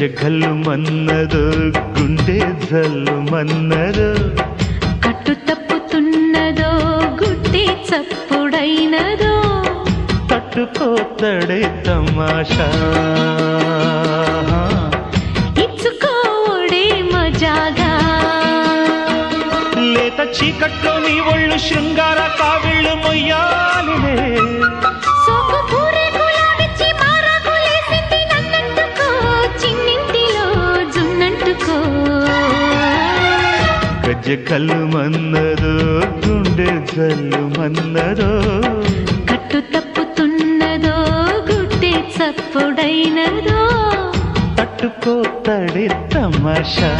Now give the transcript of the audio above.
గజ్జగల్లు మన్నదో గుండె జల్లు మన్నదో కట్టు తప్పుతున్నదో గుడ్డి చప్పుడైనదో తట్టుకోతడే తమాషా ఇచ్చుకోడే మజాగా లేత చీకట్లో నీ ఒళ్ళు శృంగార కావిళ్ళు మొయ్యాలిలే సోకు పూరేకులాడిచ్చి మారాకులేసింది నన్నంటుకో చిన్నింటిలో జున్నంటుకో గజ్జగల్లు మన్నదో గుండె జల్లు మన్నదో కట్టు తప్పుతున్నదో గుడ్డి చప్పుడైనదో తట్టుకోతడే తమాషా